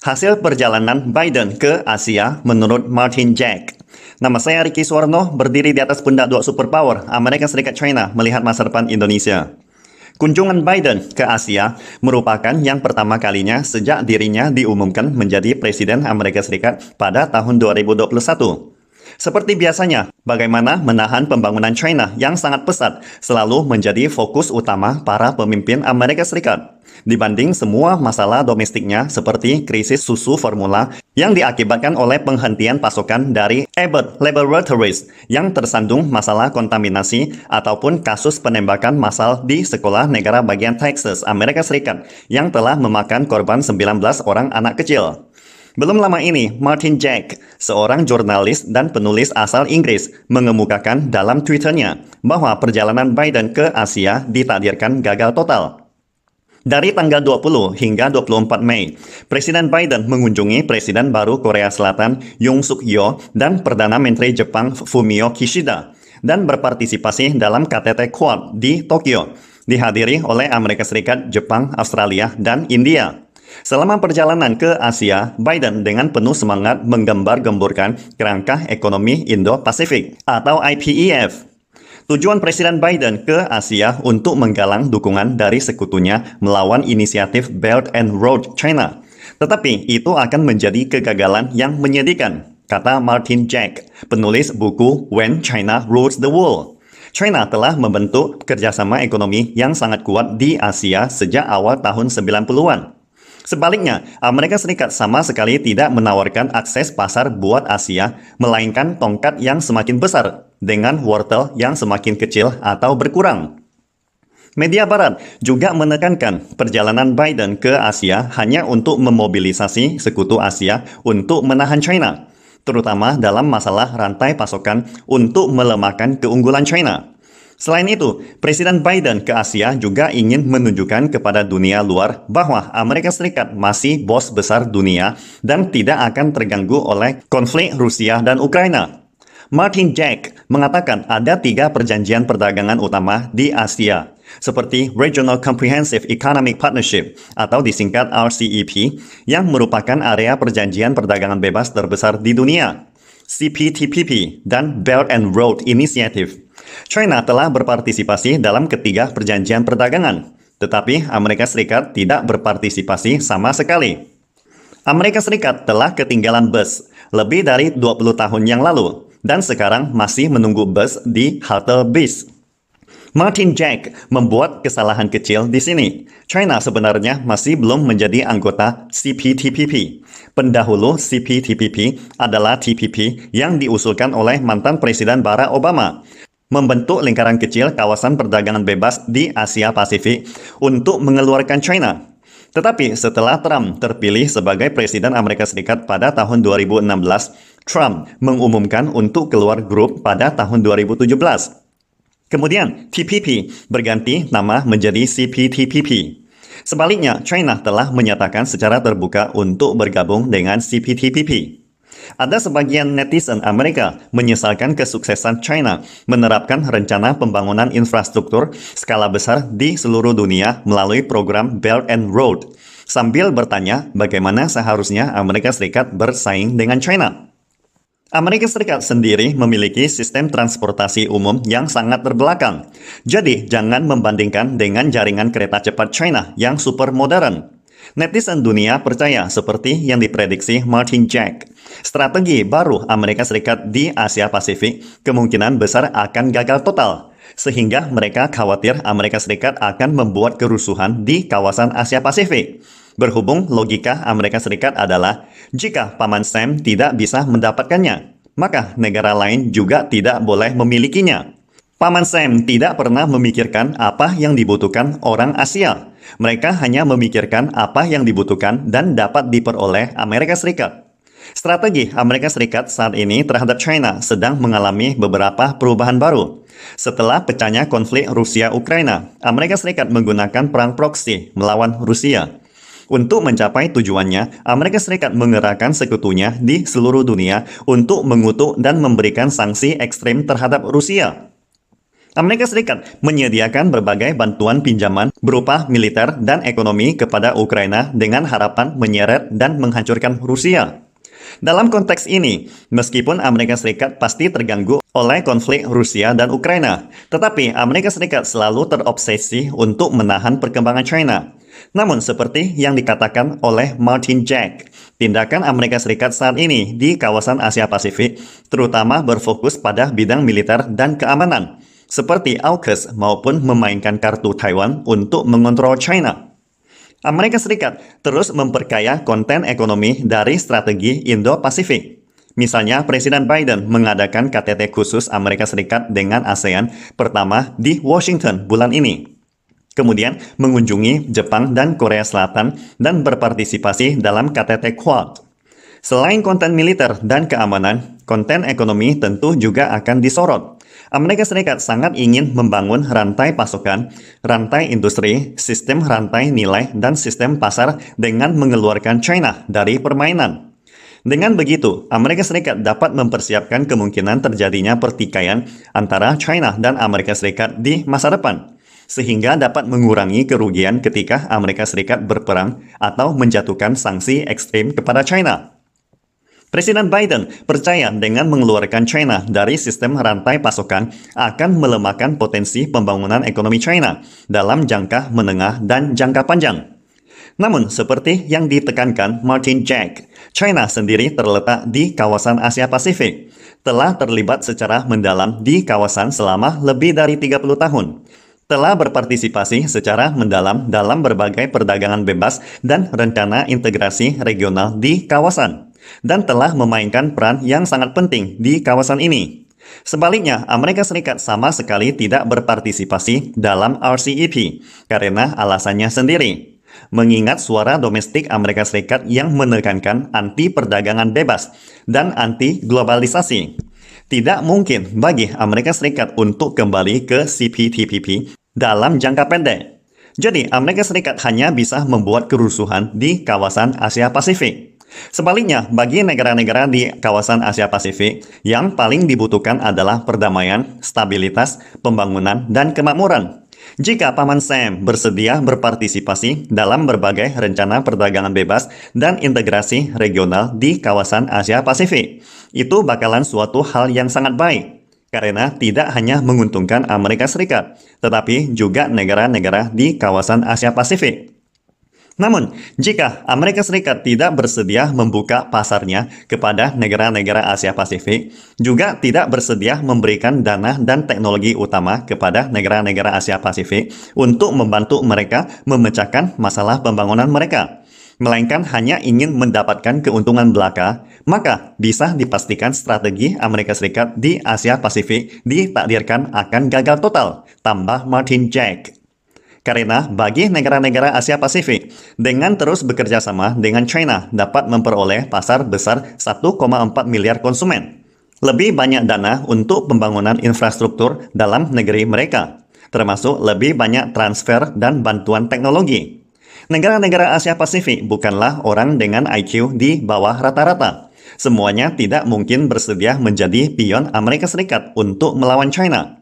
Hasil perjalanan Biden ke Asia menurut Martin Jack. Nama saya Ricky Suwarno, berdiri di atas pundak dua superpower, Amerika Serikat China, melihat masa depan Indonesia. Kunjungan Biden ke Asia merupakan yang pertama kalinya sejak dirinya diumumkan menjadi Presiden Amerika Serikat pada tahun 2021. Seperti biasanya, bagaimana menahan pembangunan China yang sangat pesat selalu menjadi fokus utama para pemimpin Amerika Serikat. Dibanding semua masalah domestiknya seperti krisis susu formula yang diakibatkan oleh penghentian pasokan dari Abbott Laboratories yang tersandung masalah kontaminasi ataupun kasus penembakan massal di sekolah negara bagian Texas, Amerika Serikat yang telah memakan korban 19 orang anak kecil. Belum lama ini, Martin Jack, seorang jurnalis dan penulis asal Inggris, mengemukakan dalam Twitternya bahwa perjalanan Biden ke Asia ditakdirkan gagal total. Dari tanggal 20 hingga 24 Mei, Presiden Biden mengunjungi Presiden baru Korea Selatan Yoon Suk Yeol dan Perdana Menteri Jepang Fumio Kishida dan berpartisipasi dalam KTT Quad di Tokyo, dihadiri oleh Amerika Serikat, Jepang, Australia, dan India. Selama perjalanan ke Asia, Biden dengan penuh semangat menggembar-gemburkan kerangka ekonomi Indo-Pasifik atau IPEF. Tujuan Presiden Biden ke Asia untuk menggalang dukungan dari sekutunya melawan inisiatif Belt and Road China. Tetapi itu akan menjadi kegagalan yang menyedihkan, kata Martin Jack, penulis buku When China Rules the World. China telah membentuk kerjasama ekonomi yang sangat kuat di Asia sejak awal tahun 90-an. Sebaliknya, Amerika Serikat sama sekali tidak menawarkan akses pasar buat Asia, melainkan tongkat yang semakin besar, dengan wortel yang semakin kecil atau berkurang. Media Barat juga menekankan perjalanan Biden ke Asia hanya untuk memobilisasi sekutu Asia untuk menahan China, terutama dalam masalah rantai pasokan untuk melemahkan keunggulan China. Selain itu, Presiden Biden ke Asia juga ingin menunjukkan kepada dunia luar bahwa Amerika Serikat masih bos besar dunia dan tidak akan terganggu oleh konflik Rusia dan Ukraina. Martin Jack mengatakan ada 3 perjanjian perdagangan utama di Asia, seperti Regional Comprehensive Economic Partnership atau disingkat RCEP, yang merupakan area perjanjian perdagangan bebas terbesar di dunia, CPTPP, dan Belt and Road Initiative. China telah berpartisipasi dalam ketiga perjanjian perdagangan, tetapi Amerika Serikat tidak berpartisipasi sama sekali. Amerika Serikat telah ketinggalan bus lebih dari 20 tahun yang lalu, dan sekarang masih menunggu bus di halte bis. Martin Jack membuat kesalahan kecil di sini. China sebenarnya masih belum menjadi anggota CPTPP. Pendahulu CPTPP adalah TPP yang diusulkan oleh mantan Presiden Barack Obama, membentuk lingkaran kecil kawasan perdagangan bebas di Asia Pasifik untuk mengeluarkan China. Tetapi setelah Trump terpilih sebagai Presiden Amerika Serikat pada tahun 2016, Trump mengumumkan untuk keluar grup pada tahun 2017. Kemudian TPP berganti nama menjadi CPTPP. Sebaliknya, China telah menyatakan secara terbuka untuk bergabung dengan CPTPP. Ada sebagian netizen Amerika menyesalkan kesuksesan China menerapkan rencana pembangunan infrastruktur skala besar di seluruh dunia melalui program Belt and Road, sambil bertanya bagaimana seharusnya Amerika Serikat bersaing dengan China. Amerika Serikat sendiri memiliki sistem transportasi umum yang sangat terbelakang, jadi jangan membandingkan dengan jaringan kereta cepat China yang super modern. Netizen dunia percaya seperti yang diprediksi Martin Jack. Strategi baru Amerika Serikat di Asia Pasifik kemungkinan besar akan gagal total, sehingga mereka khawatir Amerika Serikat akan membuat kerusuhan di kawasan Asia Pasifik. Berhubung logika Amerika Serikat adalah, jika Paman Sam tidak bisa mendapatkannya, maka negara lain juga tidak boleh memilikinya. Paman Sam tidak pernah memikirkan apa yang dibutuhkan orang Asia. Mereka hanya memikirkan apa yang dibutuhkan dan dapat diperoleh Amerika Serikat. Strategi Amerika Serikat saat ini terhadap China sedang mengalami beberapa perubahan baru. Setelah pecahnya konflik Rusia-Ukraina, Amerika Serikat menggunakan perang proksi melawan Rusia. Untuk mencapai tujuannya, Amerika Serikat mengerahkan sekutunya di seluruh dunia untuk mengutuk dan memberikan sanksi ekstrim terhadap Rusia. Amerika Serikat menyediakan berbagai bantuan pinjaman berupa militer dan ekonomi kepada Ukraina dengan harapan menyeret dan menghancurkan Rusia. Dalam konteks ini, meskipun Amerika Serikat pasti terganggu oleh konflik Rusia dan Ukraina, tetapi Amerika Serikat selalu terobsesi untuk menahan perkembangan China. Namun seperti yang dikatakan oleh Martin Jack, tindakan Amerika Serikat saat ini di kawasan Asia Pasifik terutama berfokus pada bidang militer dan keamanan, seperti AUKUS maupun memainkan kartu Taiwan untuk mengontrol China. Amerika Serikat terus memperkaya konten ekonomi dari strategi Indo-Pasifik. Misalnya, Presiden Biden mengadakan KTT khusus Amerika Serikat dengan ASEAN pertama di Washington bulan ini. Kemudian mengunjungi Jepang dan Korea Selatan dan berpartisipasi dalam KTT Quad. Selain konten militer dan keamanan, konten ekonomi tentu juga akan disorot. Amerika Serikat sangat ingin membangun rantai pasokan, rantai industri, sistem rantai nilai, dan sistem pasar dengan mengeluarkan China dari permainan. Dengan begitu, Amerika Serikat dapat mempersiapkan kemungkinan terjadinya pertikaian antara China dan Amerika Serikat di masa depan, sehingga dapat mengurangi kerugian ketika Amerika Serikat berperang atau menjatuhkan sanksi ekstrim kepada China. Presiden Biden percaya dengan mengeluarkan China dari sistem rantai pasokan akan melemahkan potensi pembangunan ekonomi China dalam jangka menengah dan jangka panjang. Namun, seperti yang ditekankan Martin Jack, China sendiri terletak di kawasan Asia Pasifik, telah terlibat secara mendalam di kawasan selama lebih dari 30 tahun, telah berpartisipasi secara mendalam dalam berbagai perdagangan bebas dan rencana integrasi regional di kawasan, dan telah memainkan peran yang sangat penting di kawasan ini. Sebaliknya, Amerika Serikat sama sekali tidak berpartisipasi dalam RCEP karena alasannya sendiri. Mengingat suara domestik Amerika Serikat yang menekankan anti perdagangan bebas dan anti globalisasi. Tidak mungkin bagi Amerika Serikat untuk kembali ke CPTPP dalam jangka pendek. Jadi, Amerika Serikat hanya bisa membuat kerusuhan di kawasan Asia Pasifik. Sebaliknya, bagi negara-negara di kawasan Asia Pasifik, yang paling dibutuhkan adalah perdamaian, stabilitas, pembangunan, dan kemakmuran. Jika Paman Sam bersedia berpartisipasi dalam berbagai rencana perdagangan bebas dan integrasi regional di kawasan Asia Pasifik, itu bakalan suatu hal yang sangat baik, karena tidak hanya menguntungkan Amerika Serikat, tetapi juga negara-negara di kawasan Asia Pasifik. Namun, jika Amerika Serikat tidak bersedia membuka pasarnya kepada negara-negara Asia Pasifik, juga tidak bersedia memberikan dana dan teknologi utama kepada negara-negara Asia Pasifik untuk membantu mereka memecahkan masalah pembangunan mereka, melainkan hanya ingin mendapatkan keuntungan belaka, maka bisa dipastikan strategi Amerika Serikat di Asia Pasifik ditakdirkan akan gagal total, tambah Martin Jack. Karena bagi negara-negara Asia Pasifik, dengan terus bekerja sama dengan China dapat memperoleh pasar besar 1,4 miliar konsumen. Lebih banyak dana untuk pembangunan infrastruktur dalam negeri mereka, termasuk lebih banyak transfer dan bantuan teknologi. Negara-negara Asia Pasifik bukanlah orang dengan IQ di bawah rata-rata. Semuanya tidak mungkin bersedia menjadi pion Amerika Serikat untuk melawan China.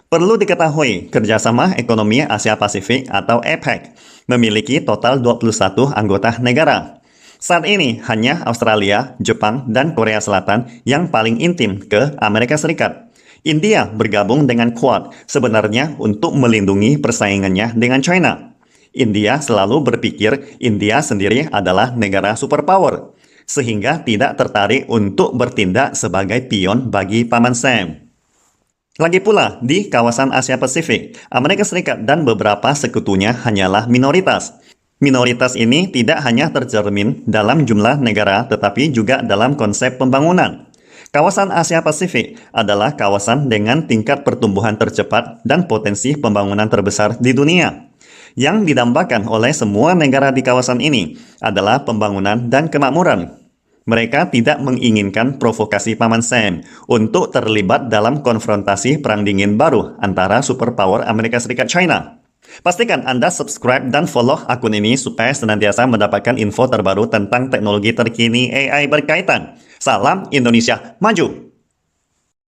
Perlu diketahui, kerjasama ekonomi Asia Pasifik atau APEC memiliki total 21 anggota negara. Saat ini hanya Australia, Jepang, dan Korea Selatan yang paling intim ke Amerika Serikat. India bergabung dengan Quad sebenarnya untuk melindungi persaingannya dengan China. India selalu berpikir India sendiri adalah negara superpower, sehingga tidak tertarik untuk bertindak sebagai pion bagi Paman Sam. Lagi pula, di kawasan Asia Pasifik, Amerika Serikat dan beberapa sekutunya hanyalah minoritas. Minoritas ini tidak hanya tercermin dalam jumlah negara, tetapi juga dalam konsep pembangunan. Kawasan Asia Pasifik adalah kawasan dengan tingkat pertumbuhan tercepat dan potensi pembangunan terbesar di dunia. Yang didambakan oleh semua negara di kawasan ini adalah pembangunan dan kemakmuran. Mereka tidak menginginkan provokasi Paman Sam untuk terlibat dalam konfrontasi perang dingin baru antara superpower Amerika Serikat China. Pastikan Anda subscribe dan follow akun ini supaya senantiasa mendapatkan info terbaru tentang teknologi terkini AI berkaitan. Salam Indonesia Maju!